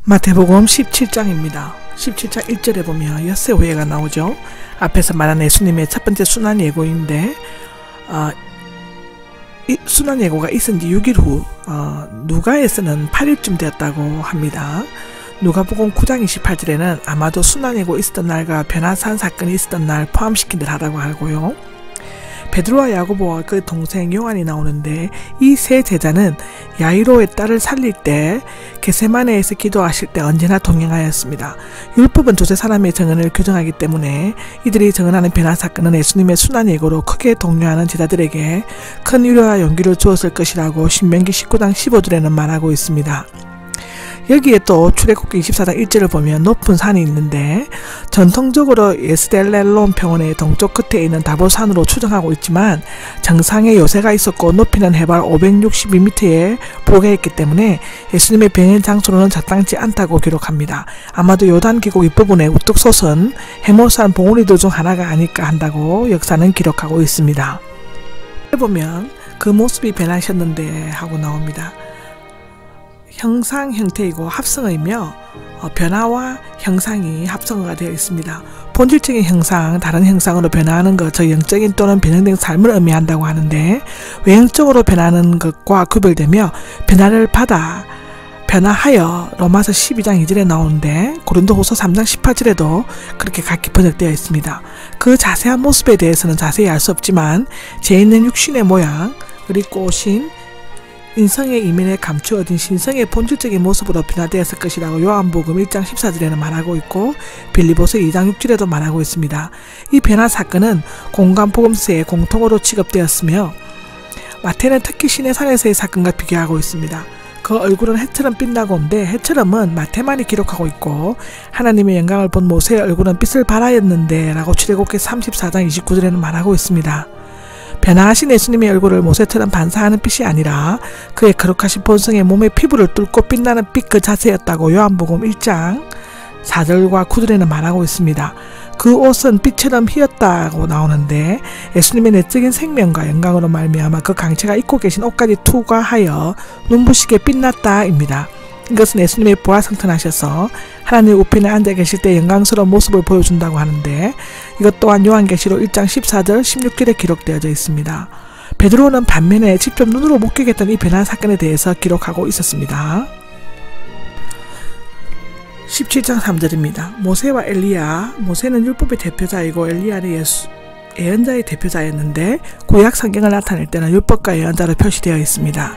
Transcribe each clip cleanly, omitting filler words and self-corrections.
마태복음 17장입니다. 17장 1절에 보면 엿새 후예가 나오죠. 앞에서 말한 예수님의 첫 번째 순환 예고인데 이 순환 예고가 있은 지 6일 후 누가에서는 8일쯤 되었다고 합니다. 누가복음 9장 28절에는 아마도 순환 예고 있었던 날과 변화산 사건이 있었던 날 포함시킨 듯 하다고 하고요. 베드로와 야고보와 그 동생 요한이 나오는데 이 세 제자는 야이로의 딸을 살릴 때 겟세마네에서 기도하실 때 언제나 동행하였습니다. 율법은 두세 사람의 증언을 규정하기 때문에 이들이 증언하는 변화 사건은 예수님의 순환 예고로 크게 동요하는 제자들에게 큰 위로와 용기를 주었을 것이라고 신명기 19장 15절에는 말하고 있습니다. 여기에 또 출애굽기 24장 1절을 보면 높은 산이 있는데 전통적으로 에스델렐론 평원의 동쪽 끝에 있는 다보산으로 추정하고 있지만 정상에 요새가 있었고 높이는 해발 562m에 보게했기 때문에 예수님의 병행 장소로는 적당치 않다고 기록합니다. 아마도 요단 계곡 윗부분에 우뚝 솟은 해모산 봉우리들 중 하나가 아닐까 한다고 역사는 기록하고 있습니다. 보면 그 모습이 변하셨는데 하고 나옵니다. 형상 형태이고 합성어이며 변화와 형상이 합성어가 되어 있습니다. 본질적인 형상, 다른 형상으로 변화하는 것, 저 영적인 또는 변형된 삶을 의미한다고 하는데 외형적으로 변하는 것과 구별되며 변화를 받아 변화하여 로마서 12장 2절에 나오는데 고린도후서 3장 18절에도 그렇게 각기 번역되어 있습니다. 그 자세한 모습에 대해서는 자세히 알 수 없지만 제 있는 육신의 모양, 그리고 오신 인성의 이면에 감추어진 신성의 본질적인 모습으로 변화되었을 것이라고 요한복음 1장 14절에는 말하고 있고 빌립보서 2장 6절에도 말하고 있습니다. 이 변화 사건은 공간복음서에 공통으로 취급되었으며 마태는 특히 시내 산에서의 사건과 비교하고 있습니다. 그 얼굴은 해처럼 빛나고인데 해처럼은 마태만이 기록하고 있고 하나님의 영광을 본 모세의 얼굴은 빛을 발하였는데 라고 출애굽기 34장 29절에는 말하고 있습니다. 변화하신 예수님의 얼굴을 모세처럼 반사하는 빛이 아니라 그의 거룩하신 본성의 몸의 피부를 뚫고 빛나는 빛 그 자체였다고 요한복음 1장 4절과 9절에는 말하고 있습니다. 그 옷은 빛처럼 희었다고 나오는데 예수님의 내적인 생명과 영광으로 말미암아 그 강체가 입고 계신 옷까지 투과하여 눈부시게 빛났다입니다. 이것은 예수님의 부활 성탄하셔서 하나님 우편에 앉아 계실 때 영광스러운 모습을 보여준다고 하는데 이것 또한 요한계시록 1장 14절 16절에 기록되어져 있습니다. 베드로는 반면에 직접 눈으로 목격했던 이 변화 사건에 대해서 기록하고 있었습니다. 17장 3절입니다. 모세와 엘리야, 모세는 율법의 대표자이고 엘리야는 예언자의 대표자였는데 구약 성경을 나타낼 때는 율법과 예언자로 표시되어 있습니다.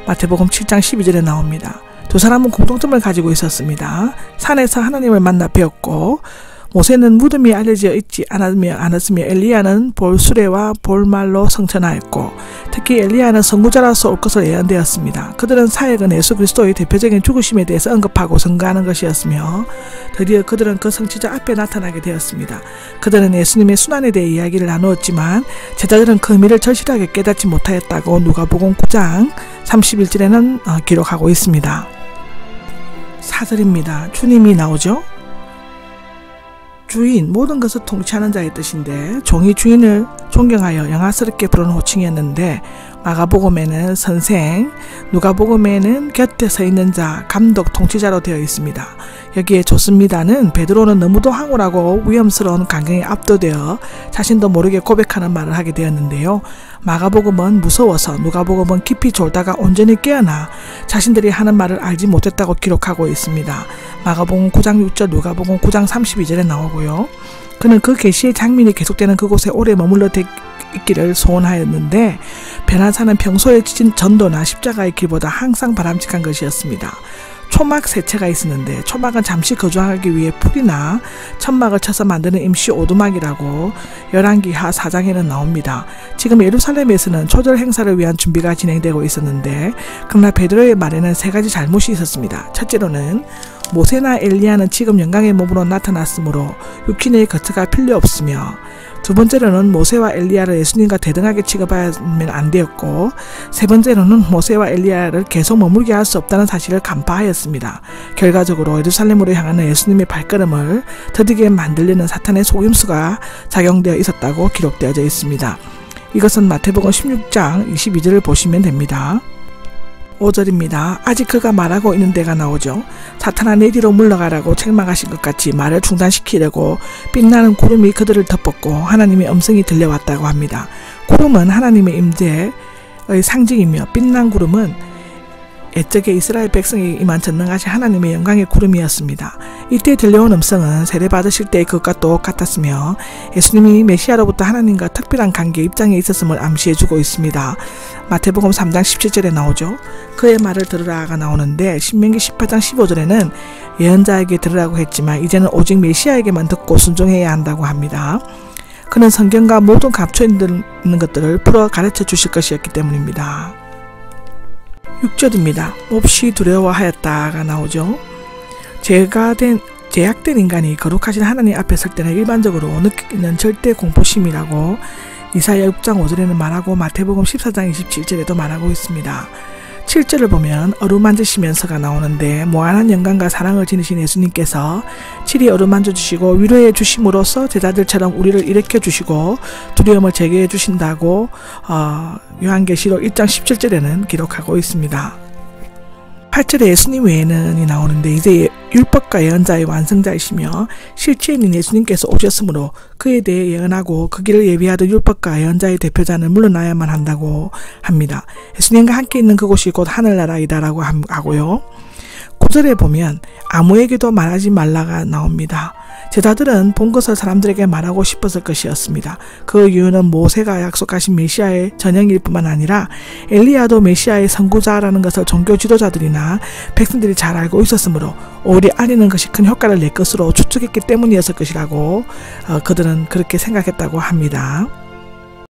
마태복음 7장 12절에 나옵니다. 두 사람은 공통점을 가지고 있었습니다. 산에서 하나님을 만나 배웠고 모세는 무덤이 알려져 있지 않았으며 엘리야는 볼수레와 볼말로 성천하였고 특히 엘리야는 선구자로서 올 것을 예언되었습니다. 그들은 사역은 예수 그리스도의 대표적인 죽으심에 대해서 언급하고 선거하는 것이었으며 드디어 그들은 그 성취자 앞에 나타나게 되었습니다. 그들은 예수님의 순환에 대해 이야기를 나누었지만 제자들은 그 의미를 절실하게 깨닫지 못하였다고 누가복음 9장 31절에는 기록하고 있습니다. 4절입니다. 주님이 나오죠. 주인, 모든 것을 통치하는 자의 뜻인데 종이 주인을 존경하여 영화스럽게 부르는 호칭이었는데 마가복음에는 선생, 누가복음에는 곁에 서 있는 자, 감독, 통치자로 되어 있습니다. 여기에 좋습니다는 베드로는 너무도 황홀하고 위험스러운 감경에 압도되어 자신도 모르게 고백하는 말을 하게 되었는데요. 마가복음은 무서워서, 누가복음은 깊이 졸다가 온전히 깨어나 자신들이 하는 말을 알지 못했다고 기록하고 있습니다. 마가복음 9장 6절, 누가복음 9장 32절에 나오고요. 그는 그 계시의 장면이 계속되는 그곳에 오래 머물러 있기를 소원하였는데 변화사는 평소에 지진 전도나 십자가의 길보다 항상 바람직한 것이었습니다. 초막 세체가 있었는데 초막은 잠시 거주하기 위해 풀이나 천막을 쳐서 만드는 임시 오두막이라고 열왕기하 4장에는 나옵니다. 지금 예루살렘에서는 초절 행사를 위한 준비가 진행되고 있었는데 그러나 베드로의 말에는 세 가지 잘못이 있었습니다. 첫째로는 모세나 엘리야는 지금 영광의 몸으로 나타났으므로 육신의 거처가 필요 없으며 두 번째로는 모세와 엘리야를 예수님과 대등하게 취급하면 안 되었고 세 번째로는 모세와 엘리야를 계속 머물게 할 수 없다는 사실을 간파하였습니다. 결과적으로 예루살렘으로 향하는 예수님의 발걸음을 더디게 만들려는 사탄의 속임수가 작용되어 있었다고 기록되어져 있습니다. 이것은 마태복음 16장 22절을 보시면 됩니다. 5절입니다. 아직 그가 말하고 있는 데가 나오죠. 사탄아 내 뒤로 물러가라고 책망하신 것 같이 말을 중단시키려고 빛나는 구름이 그들을 덮었고 하나님의 음성이 들려왔다고 합니다. 구름은 하나님의 임재의 상징이며 빛난 구름은 옛적에 이스라엘 백성이 임한 전능하신 하나님의 영광의 구름이었습니다. 이때 들려온 음성은 세례받으실 때의 것과 똑같았으며 예수님이 메시아로부터 하나님과 특별한 관계 입장에 있었음을 암시해주고 있습니다. 마태복음 3장 17절에 나오죠. 그의 말을 들으라가 나오는데 신명기 18장 15절에는 예언자에게 들으라고 했지만 이제는 오직 메시아에게만 듣고 순종해야 한다고 합니다. 그는 성경과 모든 갇혀있는 것들을 풀어 가르쳐 주실 것이었기 때문입니다. 6절입니다. 몹시 두려워하였다가 나오죠. 제약된 인간이 거룩하신 하나님 앞에 설 때는 일반적으로 느끼는 절대 공포심이라고 이사야 6장 5절에는 말하고 마태복음 14장 27절에도 말하고 있습니다. 7절을 보면 어루만지시면서가 나오는데 무한한 영광과 사랑을 지니신 예수님께서 칠이 어루만져 주시고 위로해 주심으로써 제자들처럼 우리를 일으켜 주시고 두려움을 제거해 주신다고 요한계시록 1장 17절에는 기록하고 있습니다. 8절에 예수님 외에는이 나오는데 이제 율법과 예언자의 완성자이시며 실체인 예수님께서 오셨으므로 그에 대해 예언하고 그 길을 예비하던 율법과 예언자의 대표자는 물러나야만 한다고 합니다. 예수님과 함께 있는 그곳이 곧 하늘나라이다라고 하고요. 9절에 보면 아무에게도 말하지 말라가 나옵니다. 제자들은 본 것을 사람들에게 말하고 싶었을 것이었습니다. 그 이유는 모세가 약속하신 메시아의 전형일 뿐만 아니라 엘리야도 메시아의 선구자라는 것을 종교 지도자들이나 백성들이 잘 알고 있었으므로 오히려 알리는 것이 큰 효과를 낼 것으로 추측했기 때문이었을 것이라고 그들은 그렇게 생각했다고 합니다.